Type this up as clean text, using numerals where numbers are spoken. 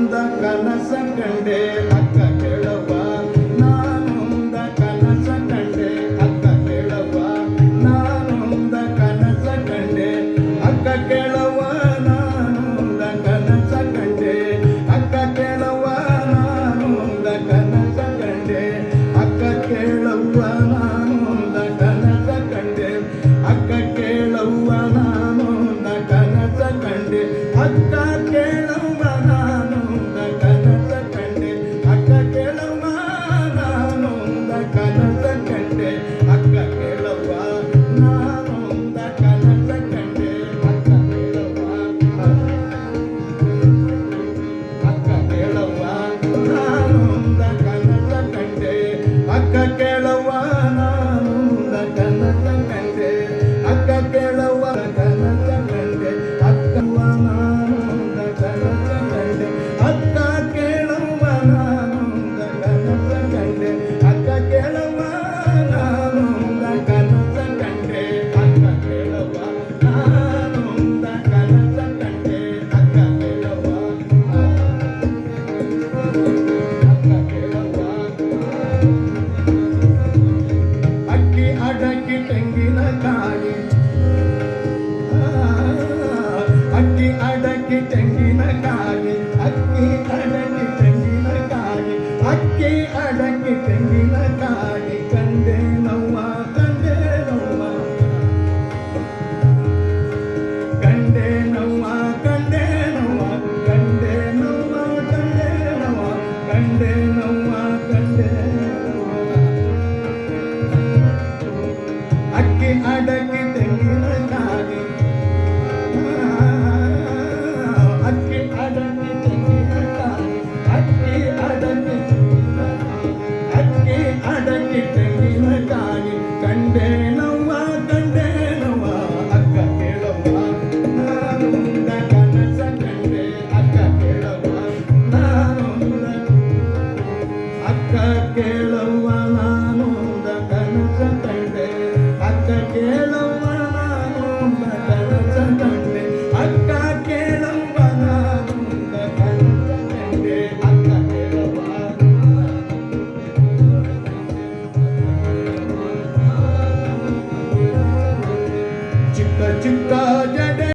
ನಾನೊಂದ ಕನಸ ಕಂಡೆ ಅಕ್ಕ ಕೇಳವ್ವ, ನಾನೊಂದ ಕನಸ ಕಂಡೆ ಅಕ್ಕ ಕೇಳವ್ವ, ನಾನೊಂದ ಕನಸ ಕಂಡೆ ಅಕ್ಕ ಕೇಳವ್ವ, ನಾನೊಂದ ಕನಸ ಕಂಡೆ ಅಕ್ಕ ಕೇಳವ್ವ, ನಾನೊಂದ ಕನಸ ಕಂಡೆ ಅಕ್ಕ ಕೇಳವ್ವ, ನಾನೊಂದ ಕನಸ ಕಂಡೆ ಅಕ್ಕ ಕೇಳವ್ವ, ನಾನೊಂದ ಕನಸ ಕಂಡೆ ಅಕ್ಕ ಕೇಳವ್ವ, ನಾನೊಂದ ಕನಸ ಕಂಡೆ ಅಕ್ಕ ಕೇಳವ್ವ, ನಾನೊಂದ ಕನಸ ಕಂಡೆ ಅಕ್ಕ ಕೇಳವ್ವ, ನಾನೊಂದ ಕನಸ ಕಂಡೆ ಅಕ್ಕ ಕೇಳವ್ವ, ಅಕ್ಕ ಕೇಳವ್ವ, ನಾನೊಂದ ಕನಸ ಕಂಡೆ ಅಕ್ಕ ಕೇಳವ್ವ, ನಾನೊಂದ ಕನಸ ಕಂಡೆ ಅಕ್ಕ ಕೇಳವ್ವ, ಕನಸ ಕಂಡೆ ಅಕ್ಕವ್ವ, ನಾನೊಂದ ಕನಸ ಕಂಡೆ ಅಕ್ಕ ಕೇಳವ್ವ, ನಾನೊಂದ ಕನಸ ಕಂಡೆ ಅಕ್ಕ ಕೇಳವ್ವ, ನಾನೊಂದ ಕನಸ ಕಂಡೆ ಅಕ್ಕ ಕೇಳವ್ವ, ನಾನೊಂದ ಕನಸ ಕಂಡೆ ಅಕ್ಕ ಕೇಳವ್ವ, ಅಕ್ಕ ಕೇಳವ್ವ. ಅಕ್ಕಿ ಅಡಕ್ಕಿ ತೆಂಗಿನಕಾಯಿ, ಅಕ್ಕಿ ಅಡಕ್ಕಿ ತೆಂಗಿನಕಾಯಿ, ಅಕ್ಕಿ ಅಡಕ್ಕಿ ತೆಂಗಿನಕಾಯಿ, ಅಕ್ಕಿ ಅಡಕ್ಕಿ ತೆಂಗಿನಕಾಯಿ ಕಂಡೆ ನವ್ವ, ಕಂಡೆ ನವ್ವ, ಕಂಡೆ ನವ್ವ, ಕಂಡೆ ನವ್ವ, ಕಂಡೆ ನವ್ವ, ಕಂಡೆ ನವ್ವ, ಕಂಡೆ ನವ್ವ, ಕಂಡೆ ನವ್ವ. ಅಕ್ಕಿ ಅಡಕ್ಕಿ ತೆಂಗಿನಕಾಯಿ, ಅಕ್ಕಿ ಅಡಕ್ಕಿ ತೆಂಗಿನಕಾಯಿ, ಅಕ್ಕಿ ಅಡಕ್ಕಿ ಅಕ್ಕಿ ಅಡಕ್ಕಿ ತೆಂಗಿನಕಾಯಿ ಕಂಡೆ ನವ್ವ, ಕಂಡೆ ನವ್ವ, ಅಕ್ಕ ಕೇಳವ್ವ, ನಾನೊಂದ ಕನಸ ಕಂಡೆ ಅಕ್ಕ ಕೇಳವ್ವ, ನಾನೊಂದ ಅಕ್ಕ ಕೇಳವ್ವ, ನಾನೊಂದ ಕನಸ ಕಂಡೆ ಅಕ್ಕ ಕೇಳ